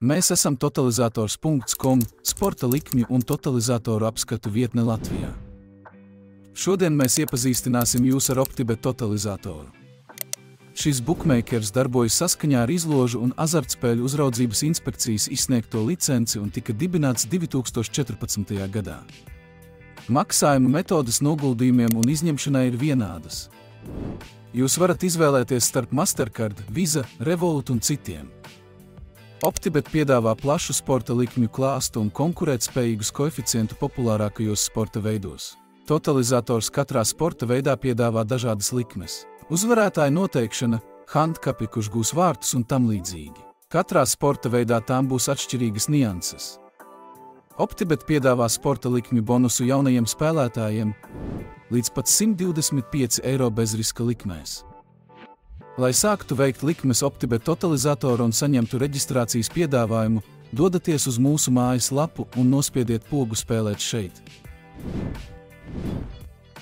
Mēs esam totalizators.com, sporta likmju un totalizatoru apskatu vietne Latvijā. Šodien mēs iepazīstināsim jūs ar OptiBet totalizatoru. Šis bookmakers darbojas saskaņā ar izložu un azartspēļu uzraudzības inspekcijas izsniegto licenci un tika dibināts 2014. gadā. Maksājuma metodes noguldījumiem un izņemšanai ir vienādas. Jūs varat izvēlēties starp Mastercard, Visa, Revolut un citiem. OptiBet piedāvā plašu sporta likmju klāstu un konkurētspējīgus koeficientu populārākajos sporta veidos. Totalizators katrā sporta veidā piedāvā dažādas likmes. Uzvarētāja noteikšana, handkapi, kurš gūs vārtus un tam līdzīgi. Katrā sporta veidā tām būs atšķirīgas nianses. OptiBet piedāvā sporta likmju bonusu jaunajiem spēlētājiem līdz pat €125 bezriska likmēs. Lai sāktu veikt likmes OptiBet totalizatoru un saņemtu reģistrācijas piedāvājumu, dodaties uz mūsu mājas lapu un nospiediet pogu spēlēt šeit.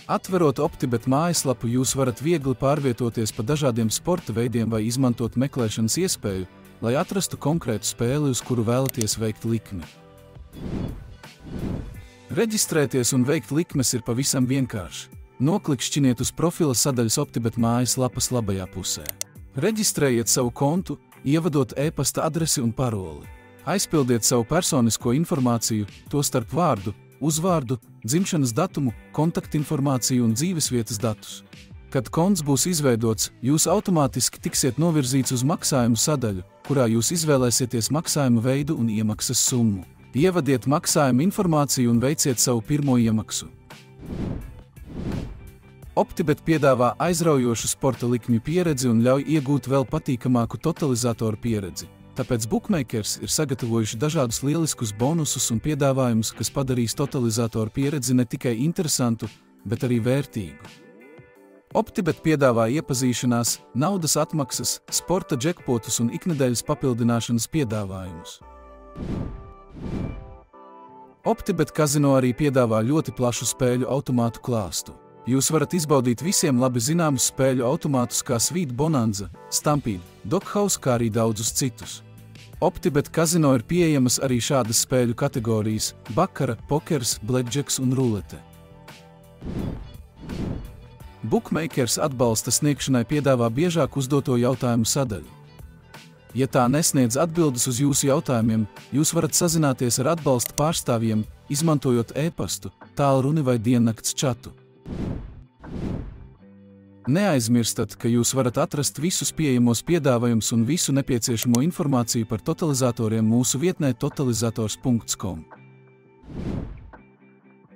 Atverot OptiBet mājaslapu, jūs varat viegli pārvietoties pa dažādiem sporta veidiem vai izmantot meklēšanas iespēju, lai atrastu konkrētu spēli, uz kuru vēlaties veikt likmi. Reģistrēties un veikt likmes ir pavisam vienkārši. Noklikšķiniet uz profila sadaļas OptiBet mājaslapas labajā pusē. Reģistrējiet savu kontu, ievadot e-pasta adresi un paroli. Aizpildiet savu personisko informāciju, tostarp vārdu, uzvārdu, dzimšanas datumu, kontaktinformāciju un dzīvesvietas datus. Kad konts būs izveidots, jūs automātiski tiksiet novirzīts uz maksājumu sadaļu, kurā jūs izvēlēsieties maksājumu veidu un iemaksas summu. Ievadiet maksājumu informāciju un veiciet savu pirmo iemaksu. OptiBet piedāvā aizraujošu sporta likmju pieredzi un ļauj iegūt vēl patīkamāku totalizatoru pieredzi. Tāpēc bookmakers ir sagatavojuši dažādus lieliskus bonusus un piedāvājumus, kas padarīs totalizatoru pieredzi ne tikai interesantu, bet arī vērtīgu. OptiBet piedāvā iepazīšanās, naudas atmaksas, sporta džekpotus un iknedēļas papildināšanas piedāvājumus. OptiBet kazino arī piedāvā ļoti plašu spēļu automātu klāstu. Jūs varat izbaudīt visiem labi zināmus spēļu automātus kā Sweet Bonanza, Stampede, Doghouse, kā arī daudzus citus. OptiBet kazino ir pieejamas arī šādas spēļu kategorijas – bakara, pokers, blackjacks un rulete. Bookmakers atbalsta sniegšanai piedāvā biežāk uzdoto jautājumu sadaļu. Ja tā nesniedz atbildes uz jūsu jautājumiem, jūs varat sazināties ar atbalsta pārstāvjiem, izmantojot e-pastu, tālruni vai diennakts čatu. Neaizmirstat, ka jūs varat atrast visus pieejamos piedāvājumus un visu nepieciešamo informāciju par totalizatoriem mūsu vietnē totalizators.com.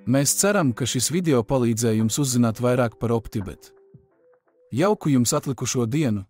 Mēs ceram, ka šis video palīdzēja jums uzzināt vairāk par OptiBet. Jauku jums atlikušo dienu!